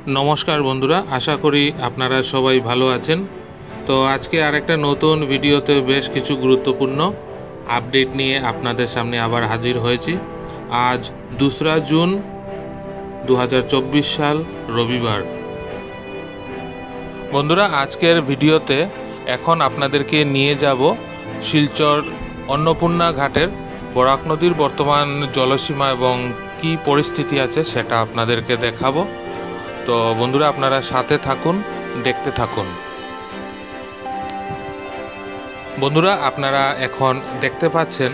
नमस्कार बंधुरा आशा करी आपनारा सबाई भालो आछेन। तो आज के आरेकटा नतून भिडियोते बेश किछु गुरुत्वपूर्ण आपडेट निये आपनादेर सामने आबार हाजिर हयेछि। आज 2 जून 2024 साल रविवार। बंधुरा आजकेर भिडियोते एखन आपनादेरके निये जाबो शिलचर अन्नपूर्णा घाटेर बराक नदीर बर्तमान जलसीमा एबं की परिस्थिति आछे सेटा आपनादेरके देखाबो। तो बंधुरा आपनारा साथे थाकुन, देखते थाकुन। बंधुरा आपनारा एखन देखते पाच्छेन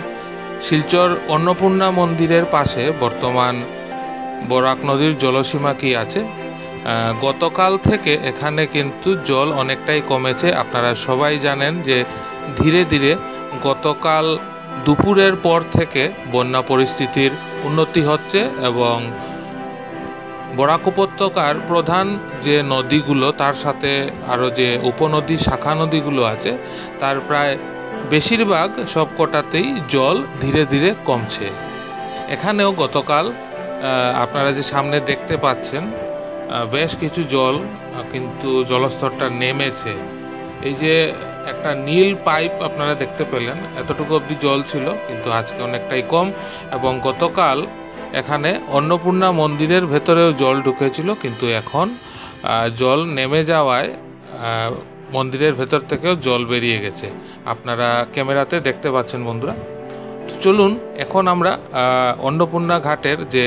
शिलचर अन्नपूर्णा मंदिरेर पाशे बर्तमान बराक नदीर जलसीमा की आछे। गतकाल थेके एखाने किन्तु जल अनेकटाई कमेছে। आपनारा सबाई जानेन जे धीरे धीरे गतकाल दुपुरेर पर थेके बन्या परिस्थितिर उन्नति हच्छे एबं बराक उपत्यकार प्रधान जे नदीगुलो तार साथे आरो जे उपनदी शाखा नदीगुलो आछे तार प्राय बेशिरभाग सबकटातेई जल धीरे धीरे कमছে। एखानेও गतकाल आपनारा जे सामने देखते पाচ্ছেন बेश किछु जल किन्तु जलस्तरटा नेमेছে। এই যে একটা নীল পাইপ আপনারা দেখতে পেলেন, এতটুকু অবধি জল ছিল কিন্তু আজকে অনেকটাই কম। এবং গতকাল এখানে अन्नपूर्णा मंदिरेर भेतरेও जल ढुकेছিল কিন্তু এখন জল নেমে যাওয়ায় मंदिरेर भेतर থেকেও জল বেরিয়ে গেছে। আপনারা ক্যামেরাতে দেখতে পাচ্ছেন বন্ধুরা। তো চলুন এখন আমরা अन्नपूर्णा ঘাটের যে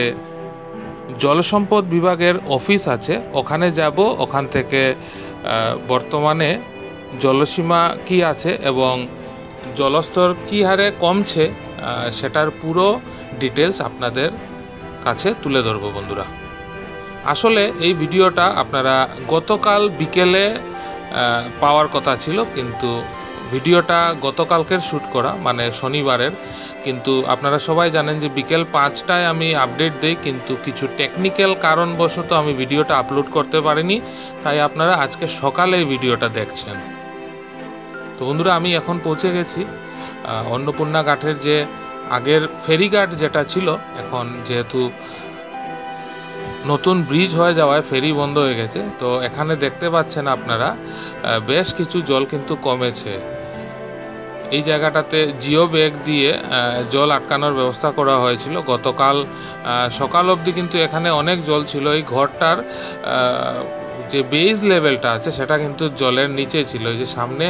জল সম্পদ বিভাগের অফিস আছে ওখানে যাব। ওখান থেকে বর্তমানে জলসীমা কি আছে এবং জলস্তর কি হারে কমছে সেটার পুরো ডিটেলস আপনাদের কাছে তুলে ধরবো বন্ধুরা। আসলে এই ভিডিওটা আপনারা গতকাল বিকেলে পাওয়ার কথা ছিল কিন্তু ভিডিওটা গতকালকের শ্যুট করা মানে শনিবারের। কিন্তু আপনারা সবাই জানেন যে বিকেল 5টায় আমি আপডেট দেই কিন্তু কিছু টেকনিক্যাল কারণবশত আমি ভিডিওটা আপলোড করতে পারিনি, তাই আপনারা আজকে সকালে এই ভিডিওটা দেখছেন। তো বন্ধুরা আমি এখন পৌঁছে গেছি अन्नपूर्णा ঘাটের যে আগের ফেরিঘাট যেটা ছিল এখন যেহেতু নতুন ব্রিজ হয়ে যাওয়ায় ফেরি বন্ধ হয়ে গেছে। তো এখানে দেখতে পাচ্ছেন আপনারা বেশ কিছু জল কিন্তু কমেছে। এই জায়গাটাতে জিও ব্যাগ দিয়ে জল আটকানোর ব্যবস্থা করা হয়েছিল। গতকাল সকাল অবধি কিন্তু এখানে অনেক জল ছিল। এই ঘরটার যে বেজ লেভেলটা আছে সেটা কিন্তু জলের নিচে ছিল। এই যে সামনে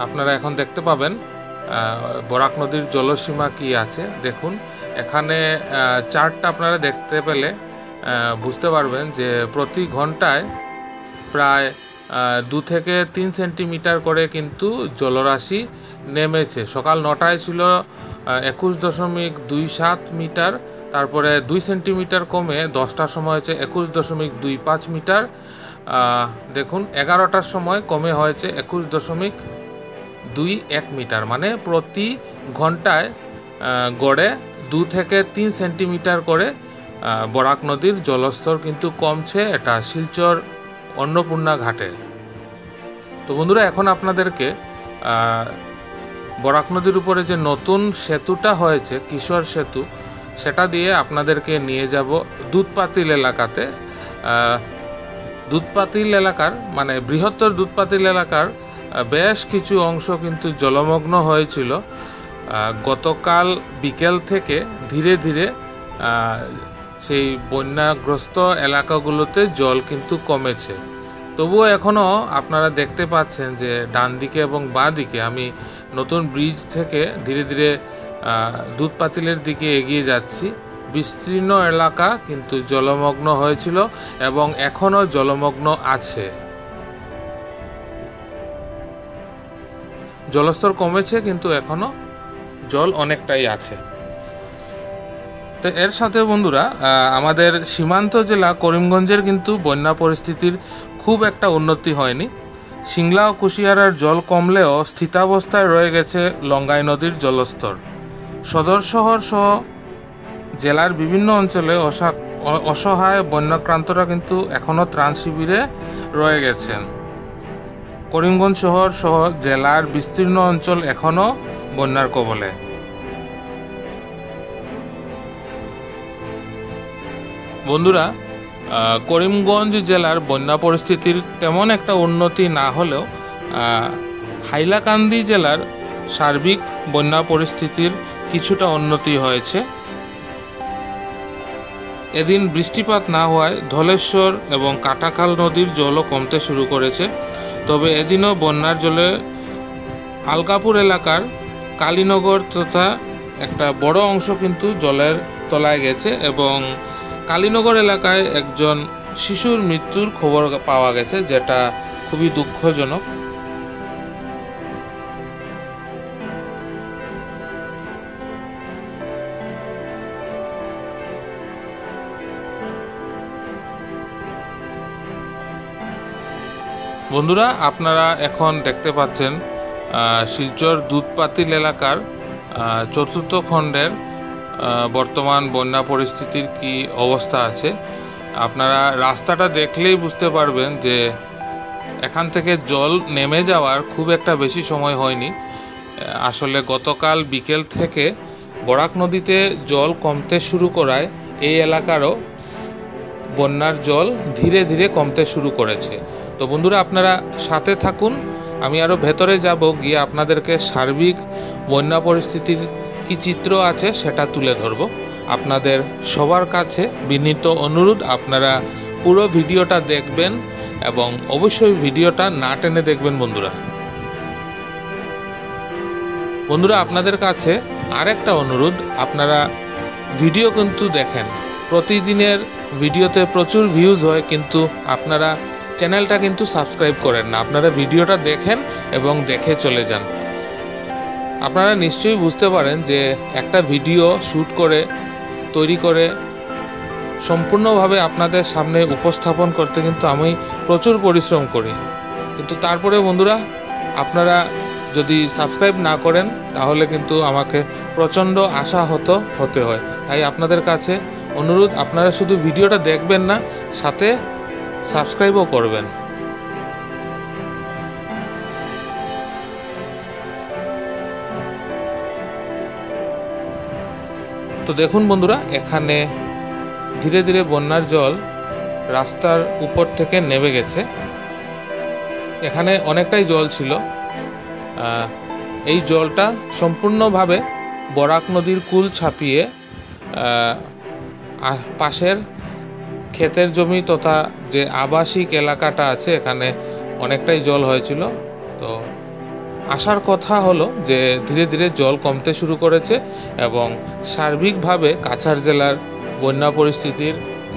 আপনারা এখন দেখতে পাবেন বরাক নদীর জলসীমা কি আছে দেখুন। এখানে চার্টটা আপনারা দেখতে পেলে বুঝতে পারবেন যে প্রতি ঘন্টায় প্রায় 2 থেকে 3 সেন্টিমিটার করে কিন্তু জলরাশি নেমেছে। সকাল 9টায় ছিল 21.27 মিটার, তারপরে 2 সেন্টিমিটার কমে 10টার সময় হয়েছে 21.25 মিটার। দেখুন 11টার সময় কমে হয়েছে 21.21 মিটার, মানে প্রতি ঘন্টায় গড়ে 2 থেকে 3 সেন্টিমিটার করে বরাক নদীর জলস্তর কিন্তু কমছে। এটা শিলচর अन्नपूर्णा ঘাটে। তো বন্ধুরা এখন আপনাদেরকে বরাক নদীর উপরে যে নতুন সেতুটা হয়েছে কিশোর সেতু সেটা দিয়ে আপনাদেরকে নিয়ে যাব দুধপাতিল এলাকাতে। দুধপাতিল এলাকার মানে বৃহত্তর দুধপাতিল এলাকার বেশ কিছু অংশ কিন্তু জলমগ্ন হয়েছিল। গতকাল বিকেল থেকে ধীরে ধীরে সেই বন্যাগ্রস্ত এলাকাগুলোতে জল কিন্তু কমেছে। তবুও এখনও আপনারা দেখতে পাচ্ছেন যে ডান দিকে এবং বাঁ দিকে আমি নতুন ব্রিজ থেকে ধীরে ধীরে দুধপাতিলের দিকে এগিয়ে যাচ্ছি। বিস্তীর্ণ এলাকা কিন্তু জলমগ্ন হয়েছিল এবং এখনও জলমগ্ন আছে। জলস্তর কমেছে কিন্তু এখনও জল অনেকটাই আছে। তো এর সাথে বন্ধুরা আমাদের সীমান্ত জেলা করিমগঞ্জের কিন্তু বন্যা পরিস্থিতির খুব একটা উন্নতি হয়নি। সিংলা ও কুশিয়ারার জল কমলেও স্থিতাবস্থায় রয়ে গেছে লঙ্গাই নদীর জলস্তর। সদর শহর সহ জেলার বিভিন্ন অঞ্চলে অসহায় বন্যাক্রান্তরা কিন্তু এখনও ত্রাণ শিবিরে রয়ে গেছেন। করিমগঞ্জ শহর সহ জেলার বিস্তীর্ণ অঞ্চল এখনও বন্যার কবলে। বন্ধুরা করিমগঞ্জ জেলার বন্যা পরিস্থিতির তেমন একটা উন্নতি না হলেও হাইলাকান্দি জেলার সার্বিক বন্যা পরিস্থিতির কিছুটা উন্নতি হয়েছে। এদিন বৃষ্টিপাত না হওয়ায় ধলেশ্বর এবং কাটাখাল নদীর জলও কমতে শুরু করেছে। তবে এদিনও বন্যার জলে আলগাপুর এলাকার কালীনগর তথা একটা বড় অংশ কিন্তু জলের তলায় গেছে এবং কালীনগর এলাকায় একজন শিশুর মৃত্যুর খবর পাওয়া গেছে, যেটা খুবই দুঃখজনক। বন্ধুরা, আপনারা এখন দেখতে পাচ্ছেন শিলচর দুধপাতিল এলাকার চতুর্থ খণ্ডের বর্তমান বন্যা পরিস্থিতির কি অবস্থা আছে। আপনারা রাস্তাটা দেখলেই বুঝতে পারবেন যে এখান থেকে জল নেমে যাওয়ার খুব একটা বেশি সময় হয়নি। আসলে গতকাল বিকেল থেকে বরাক নদীতে জল কমতে শুরু করায় এই এলাকারও বন্যার জল ধীরে ধীরে কমতে শুরু করেছে। তো বন্ধুরা, আপনারা সাথে থাকুন, আমি আরও ভেতরে যাব, গিয়ে আপনাদেরকে সার্বিক বন্যা পরিস্থিতির কি চিত্র আছে সেটা তুলে ধরব। আপনাদের সবার কাছে বিনীত অনুরোধ, আপনারা পুরো ভিডিওটা দেখবেন এবং অবশ্যই ভিডিওটা না টেনে দেখবেন। বন্ধুরা, আপনাদের কাছে আরেকটা অনুরোধ, আপনারা ভিডিও কিন্তু দেখেন, প্রতিদিনের ভিডিওতে প্রচুর ভিউজ হয়, কিন্তু আপনারা চ্যানেলটা কিন্তু সাবস্ক্রাইব করেন না। আপনারা ভিডিওটা দেখেন এবং দেখে চলে যান। আপনারা নিশ্চয়ই বুঝতে পারেন যে একটা ভিডিও শ্যুট করে তৈরি করে সম্পূর্ণভাবে আপনাদের সামনে উপস্থাপন করতে কিন্তু আমি প্রচুর পরিশ্রম করি, কিন্তু তারপরে বন্ধুরা, আপনারা যদি সাবস্ক্রাইব না করেন তাহলে কিন্তু আমাকে প্রচণ্ড আশাহত হতে হয়। তাই আপনাদের কাছে অনুরোধ, আপনারা শুধু ভিডিওটা দেখবেন না, সাথে সাবস্ক্রাইবও করবেন। তো দেখুন বন্ধুরা, এখানে ধীরে ধীরে বন্যার জল রাস্তার উপর থেকে নেমে গেছে। এখানে অনেকটাই জল ছিল। এই জলটা সম্পূর্ণভাবে বরাক নদীর কূল ছাপিয়ে পাশের ক্ষেতের জমি তথা যে আবাসিক এলাকাটা আছে এখানে অনেকটাই জল হয়েছিল। তো আসার কথা হলো যে ধীরে ধীরে জল কমতে শুরু করেছে এবং সার্বিকভাবে কাছাড় জেলার বন্যা পরিস্থিতির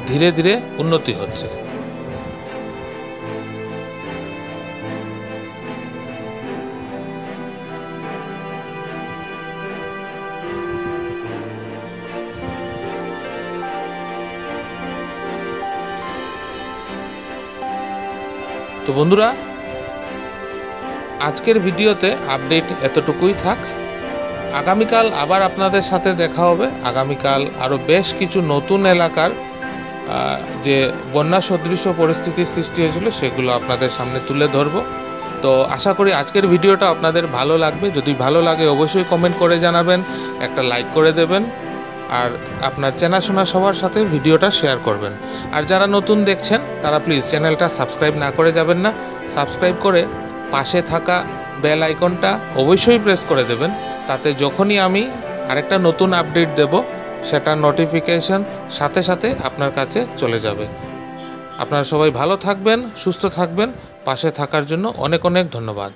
ধীরে ধীরে উন্নতি হচ্ছে। তো বন্ধুরা, আজকের ভিডিওতে আপডেট এতটুকুই থাক। আগামীকাল আবার আপনাদের সাথে দেখা হবে। আগামীকাল আরও বেশ কিছু নতুন এলাকার যে বন্যা সদৃশ পরিস্থিতির সৃষ্টি হয়েছিল সেগুলো আপনাদের সামনে তুলে ধরব। তো আশা করি আজকের ভিডিওটা আপনাদের ভালো লাগবে। যদি ভালো লাগে অবশ্যই কমেন্ট করে জানাবেন, একটা লাইক করে দেবেন, আর আপনার চেনাশোনা সবার সাথে ভিডিওটা শেয়ার করবেন। আর যারা নতুন দেখছেন তারা প্লিজ চ্যানেলটা সাবস্ক্রাইব না করে যাবেন না, সাবস্ক্রাইব করে পাশে থাকা বেল আইকনটা অবশ্যই প্রেস করে দেবেন। তাতে যখনই আমি আরেকটা নতুন আপডেট দেব সেটার নোটিফিকেশন সাথে সাথে আপনার কাছে চলে যাবে। আপনারা সবাই ভালো থাকবেন, সুস্থ থাকবেন। পাশে থাকার জন্য অনেক অনেক ধন্যবাদ।